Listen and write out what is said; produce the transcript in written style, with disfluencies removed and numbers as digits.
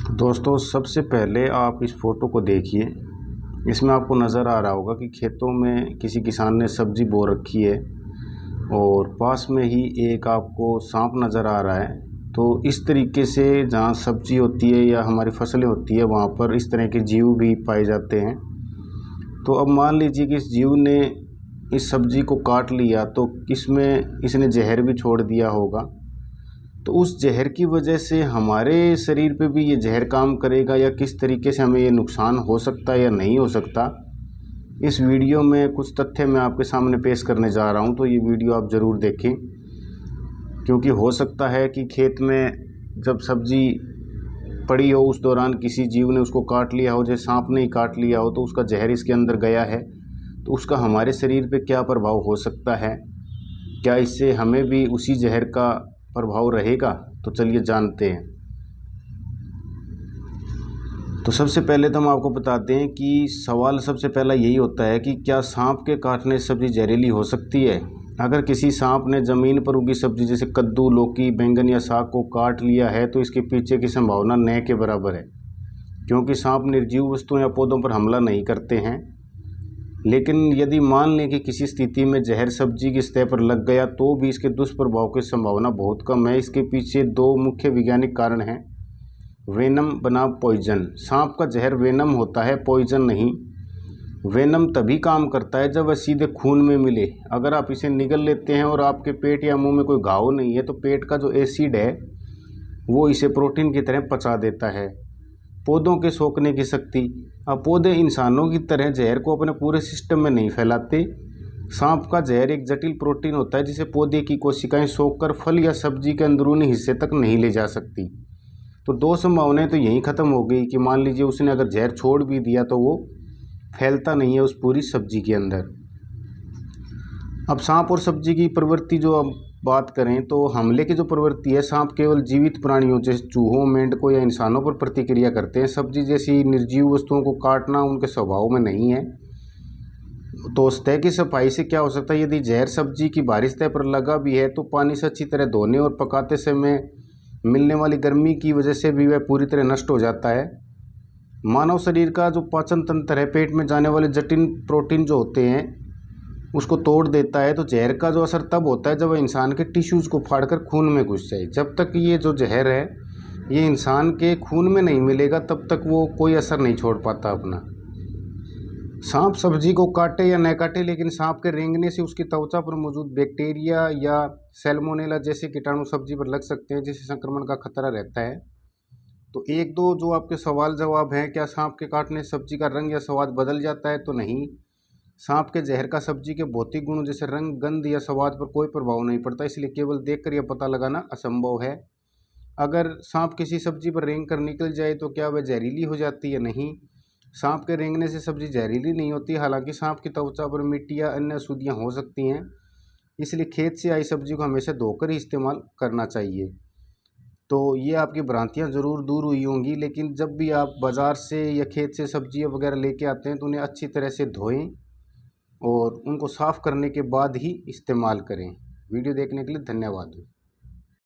दोस्तों, सबसे पहले आप इस फ़ोटो को देखिए। इसमें आपको नज़र आ रहा होगा कि खेतों में किसी किसान ने सब्ज़ी बो रखी है और पास में ही एक आपको सांप नज़र आ रहा है। तो इस तरीके से जहाँ सब्ज़ी होती है या हमारी फसलें होती है, वहाँ पर इस तरह के जीव भी पाए जाते हैं। तो अब मान लीजिए कि इस जीव ने इस सब्ज़ी को काट लिया, तो इसमें इसने जहर भी छोड़ दिया होगा। तो उस जहर की वजह से हमारे शरीर पे भी ये जहर काम करेगा या किस तरीके से हमें ये नुकसान हो सकता है या नहीं हो सकता, इस वीडियो में कुछ तथ्य मैं आपके सामने पेश करने जा रहा हूँ। तो ये वीडियो आप ज़रूर देखें, क्योंकि हो सकता है कि खेत में जब सब्ज़ी पड़ी हो उस दौरान किसी जीव ने उसको काट लिया हो, जैसे सांप ने ही काट लिया हो, तो उसका जहर इसके अंदर गया है, तो उसका हमारे शरीर पे क्या प्रभाव हो सकता है, क्या इससे हमें भी उसी जहर का प्रभाव रहेगा। तो चलिए जानते हैं। तो सबसे पहले तो हम आपको बताते हैं कि सवाल सबसे पहला यही होता है कि क्या सांप के काटने से सब्ज़ी जहरीली हो सकती है। अगर किसी सांप ने ज़मीन पर उगी सब्ज़ी जैसे कद्दू, लौकी, बैंगन या साग को काट लिया है, तो इसके पीछे की संभावना न के बराबर है, क्योंकि सांप निर्जीव वस्तुओं या पौधों पर हमला नहीं करते हैं। लेकिन यदि मान लें कि किसी स्थिति में जहर सब्जी की सतह पर लग गया, तो भी इसके दुष्प्रभाव की संभावना बहुत कम है। इसके पीछे दो मुख्य वैज्ञानिक कारण हैं। वेनम बनाम पॉइजन। सांप का जहर वेनम होता है, पॉइजन नहीं। वेनम तभी काम करता है जब वह सीधे खून में मिले। अगर आप इसे निगल लेते हैं और आपके पेट या मुंह में कोई घाव नहीं है, तो पेट का जो एसिड है वो इसे प्रोटीन की तरह पचा देता है। पौधों के सोखने की शक्ति। अब पौधे इंसानों की तरह जहर को अपने पूरे सिस्टम में नहीं फैलाते। सांप का जहर एक जटिल प्रोटीन होता है जिसे पौधे की कोशिकाएं सोखकर फल या सब्जी के अंदरूनी हिस्से तक नहीं ले जा सकती। तो दो संभावनाएं तो यहीं ख़त्म हो गई कि मान लीजिए उसने अगर जहर छोड़ भी दिया तो वो फैलता नहीं है उस पूरी सब्जी के अंदर। अब सांप और सब्जी की प्रवृत्ति जो अब बात करें, तो हमले की जो प्रवृत्ति है, सांप केवल जीवित प्राणियों जैसे चूहों, मेंढकों या इंसानों पर प्रतिक्रिया करते हैं। सब्जी जैसी निर्जीव वस्तुओं को काटना उनके स्वभाव में नहीं है। तो सतह की सफाई से क्या हो सकता है, यदि जहर सब्जी की बाहरी सतह पर लगा भी है, तो पानी से अच्छी तरह धोने और पकाते समय मिलने वाली गर्मी की वजह से भी वह पूरी तरह नष्ट हो जाता है। मानव शरीर का जो पाचन तंत्र है, पेट में जाने वाले जटिल प्रोटीन जो होते हैं उसको तोड़ देता है। तो जहर का जो असर तब होता है जब वह इंसान के टिश्यूज़ को फाड़कर खून में घुस जाए। जब तक ये जो जहर है ये इंसान के खून में नहीं मिलेगा, तब तक वो कोई असर नहीं छोड़ पाता अपना। सांप सब्जी को काटे या न काटे, लेकिन सांप के रेंगने से उसकी त्वचा पर मौजूद बैक्टीरिया या सैल्मोनेला जैसे कीटाणु सब्जी पर लग सकते हैं, जिससे संक्रमण का खतरा रहता है। तो एक दो जो आपके सवाल जवाब हैं, क्या सांप के काटने से सब्जी का रंग या स्वाद बदल जाता है, तो नहीं। सांप के जहर का सब्जी के भौतिक गुणों जैसे रंग, गंध या स्वाद पर कोई प्रभाव नहीं पड़ता, इसलिए केवल देखकर यह पता लगाना असंभव है। अगर सांप किसी सब्जी पर रेंग कर निकल जाए तो क्या वह जहरीली हो जाती है? नहीं। सांप के रेंगने से सब्जी जहरीली नहीं होती। हालांकि सांप की त्वचा पर मिट्टी या अन्य अशुद्धियाँ हो सकती हैं, इसलिए खेत से आई सब्जी को हमेशा धोकर ही इस्तेमाल करना चाहिए। तो ये आपकी भ्रांतियाँ ज़रूर दूर हुई होंगी, लेकिन जब भी आप बाज़ार से या खेत से सब्जियाँ वगैरह लेके आते हैं तो उन्हें अच्छी तरह से धोएं और उनको साफ़ करने के बाद ही इस्तेमाल करें। वीडियो देखने के लिए धन्यवाद।